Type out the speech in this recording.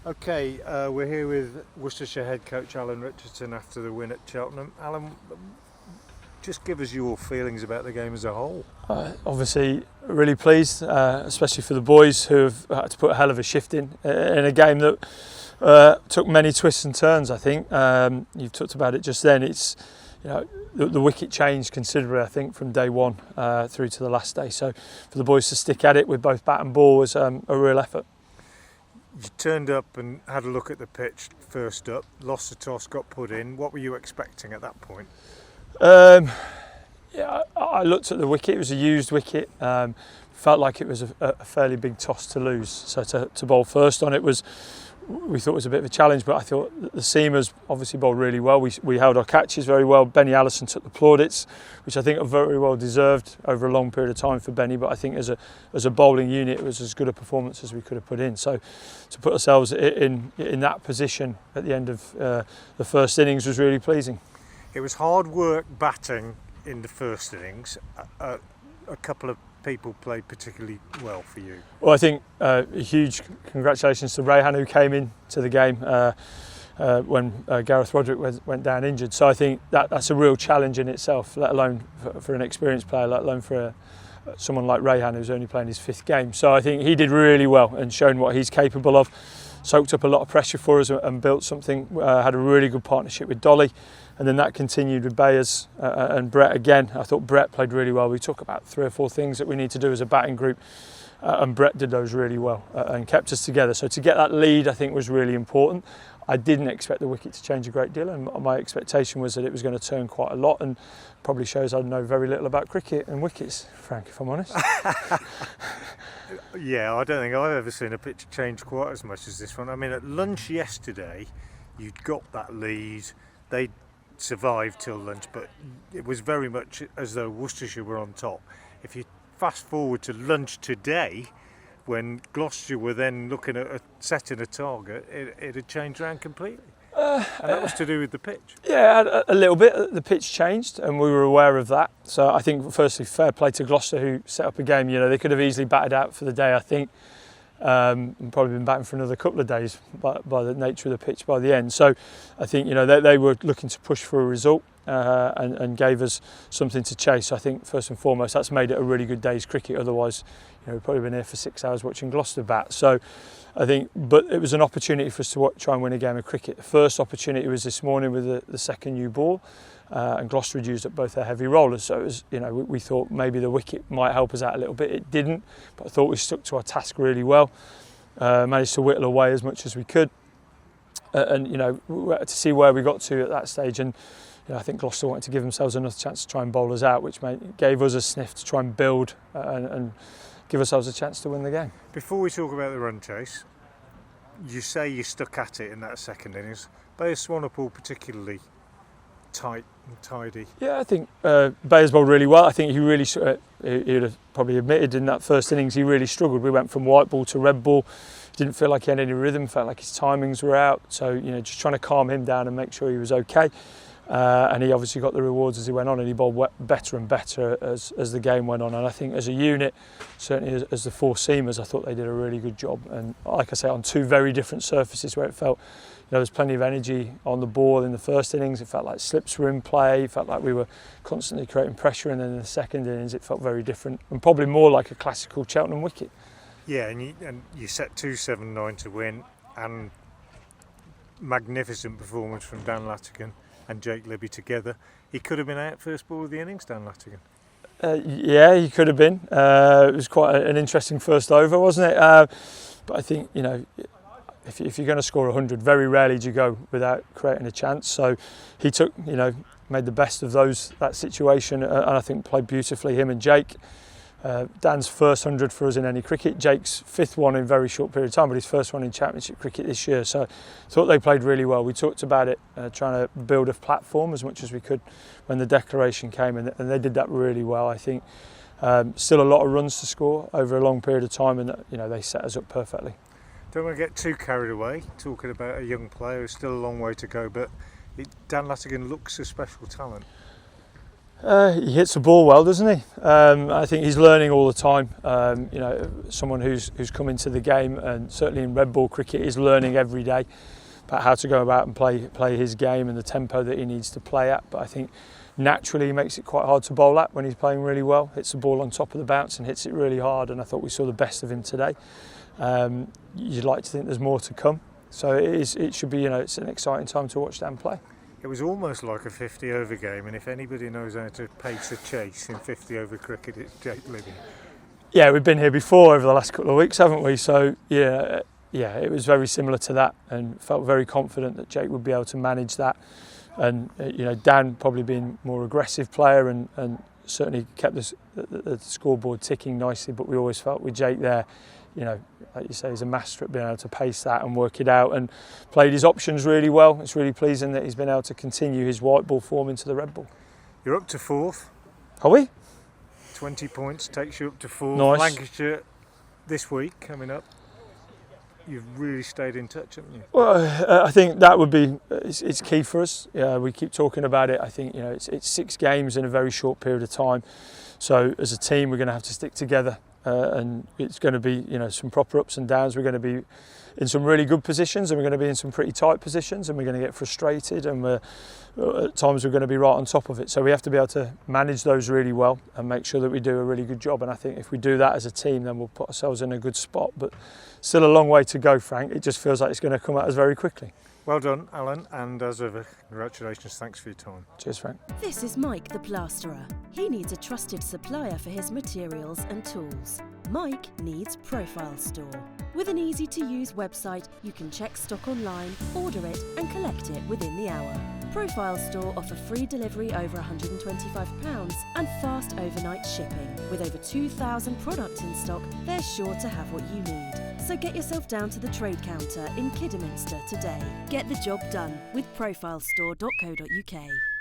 Okay, we're here with Worcestershire head coach Alan Richardson after the win at Cheltenham. Alan, just give us your feelings about the game as a whole. Obviously really pleased, especially for the boys who have had to put a hell of a shift in a game that took many twists and turns. I think you've talked about it just then. It's the wicket changed considerably, I think, from day one through to the last day. So for the boys to stick at it with both bat and ball was a real effort. You turned up and had a look at the pitch first up, lost the toss, got put in. What were you expecting at that point? I looked at the wicket. It was a used wicket. Felt like it was a fairly big toss to lose. So to bowl first on it we thought it was a bit of a challenge, but I thought the seamers obviously bowled really well. We held our catches very well. Benny Allison took the plaudits, which I think are very well deserved over a long period of time for Benny, but I think as a bowling unit it was as good a performance as we could have put in. So to put ourselves in that position at the end of the first innings was really pleasing. It was hard work batting in the first innings. A couple of people played particularly well for you. Well, I think a huge congratulations to Rayhan, who came into the game when Gareth Roderick went down injured. So I think that's a real challenge in itself, let alone for an experienced player, let alone for someone like Rayhan, who's only playing his 5th game. So I think he did really well and shown what he's capable of. Soaked up a lot of pressure for us and built something. Had a really good partnership with Dolly. And then that continued with Bayers and Brett again. I thought Brett played really well. We talked about 3 or 4 things that we need to do as a batting group, and Brett did those really well and kept us together. So to get that lead, I think, was really important. I didn't expect the wicket to change a great deal, and my expectation was that it was going to turn quite a lot, and probably shows I know very little about cricket and wickets, Frank, if I'm honest. Yeah, I don't think I've ever seen a pitch change quite as much as this one. I mean, at lunch yesterday, you'd got that lead. They survived till lunch, but it was very much as though Worcestershire were on top. If you fast forward to lunch today, when Gloucestershire were then looking at setting a target, it had changed around completely. And that was to do with the pitch. Yeah, a little bit. The pitch changed and we were aware of that. So I think, firstly, fair play to Gloucester, who set up a game. They could have easily batted out for the day, I think. And probably been batting for another couple of days by the nature of the pitch by the end. So I think they were looking to push for a result and gave us something to chase. So I think first and foremost that's made it a really good day's cricket. Otherwise, we've probably been here for 6 hours watching Gloucester bat. So I think, but it was an opportunity for us to try and win a game of cricket. The first opportunity was this morning with the second new ball. And Gloucester had used up both their heavy rollers, so it was, we thought maybe the wicket might help us out a little bit. It didn't, but I thought we stuck to our task really well. Managed to whittle away as much as we could, and to see where we got to at that stage. And I think Gloucester wanted to give themselves another chance to try and bowl us out, which gave us a sniff to try and build and give ourselves a chance to win the game. Before we talk about the run chase, you say you stuck at it in that second innings. Bayers Swanepoel particularly tight and tidy. Yeah, I think Bayers bowled really well. I think he really, he'd have probably admitted in that first innings he really struggled. We went from white ball to red ball. Didn't feel like he had any rhythm, felt like his timings were out. So, just trying to calm him down and make sure he was okay. And he obviously got the rewards as he went on, and he bowled better and better as the game went on. And I think as a unit, certainly as the 4 seamers, I thought they did a really good job. And like I say, on 2 very different surfaces where it felt there was plenty of energy on the ball in the first innings. It felt like slips were in play. It felt like we were constantly creating pressure. And then in the second innings, it felt very different and probably more like a classical Cheltenham wicket. Yeah, and you set 279 to win, and magnificent performance from Dan Latigan and Jake Libby together. He could have been out first ball of the innings, Dan Latigan. Yeah, he could have been. It was quite an interesting first over, wasn't it? But I think, if you're going to score 100, very rarely do you go without creating a chance. So he took, made the best of that situation, and I think played beautifully, him and Jake. Dan's first 100 for us in any cricket, Jake's 5th one in a very short period of time, but his first one in Championship cricket this year. So I thought they played really well. We talked about it, trying to build a platform as much as we could when the declaration came, and they did that really well. I think still a lot of runs to score over a long period of time, and they set us up perfectly. Don't want to get too carried away talking about a young player who's still a long way to go, but Dan Latigan looks a special talent. He hits the ball well, doesn't he? I think he's learning all the time. You know, someone who's come into the game, and certainly in red ball cricket, is learning every day about how to go about and play his game and the tempo that he needs to play at. But I think naturally he makes it quite hard to bowl at when he's playing really well. Hits the ball on top of the bounce and hits it really hard. And I thought we saw the best of him today. You'd like to think there's more to come. So it should be, you know, it's an exciting time to watch Dan play. It was almost like a 50-over game, and if anybody knows how to pace a chase in 50-over cricket, it's Jake Livy. Yeah, we've been here before over the last couple of weeks, haven't we? So yeah, it was very similar to that, and felt very confident that Jake would be able to manage that. And you know, Dan probably being more aggressive player and certainly kept the scoreboard ticking nicely. But we always felt with Jake there, you know, like you say, he's a master at being able to pace that and work it out, and played his options really well. It's really pleasing that he's been able to continue his white ball form into the red ball. You're up to 4th. Are we? 20 points takes you up to 4th. Nice. Lancashire this week coming up. You've really stayed in touch, haven't you? Well, I think that would be it's key for us. We keep talking about it. I think, you know, it's 6 games in a very short period of time. So as a team, we're going to have to stick together, and it's going to be, you know, some proper ups and downs. We're going to be in some really good positions, and we're going to be in some pretty tight positions, and we're going to get frustrated, and at times we're going to be right on top of it. So we have to be able to manage those really well and make sure that we do a really good job. And I think if we do that as a team, then we'll put ourselves in a good spot. But still a long way to go, Frank. It just feels like it's going to come at us very quickly. Well done, Alan, and as ever, congratulations. Thanks for your time. Cheers, Frank. This is Mike the Plasterer. He needs a trusted supplier for his materials and tools. Mike needs Profile Store. With an easy-to-use website, you can check stock online, order it and collect it within the hour. Profile Store offer free delivery over £125 and fast overnight shipping. With over 2,000 products in stock, they're sure to have what you need. So get yourself down to the trade counter in Kidderminster today. Get the job done with profilestore.co.uk.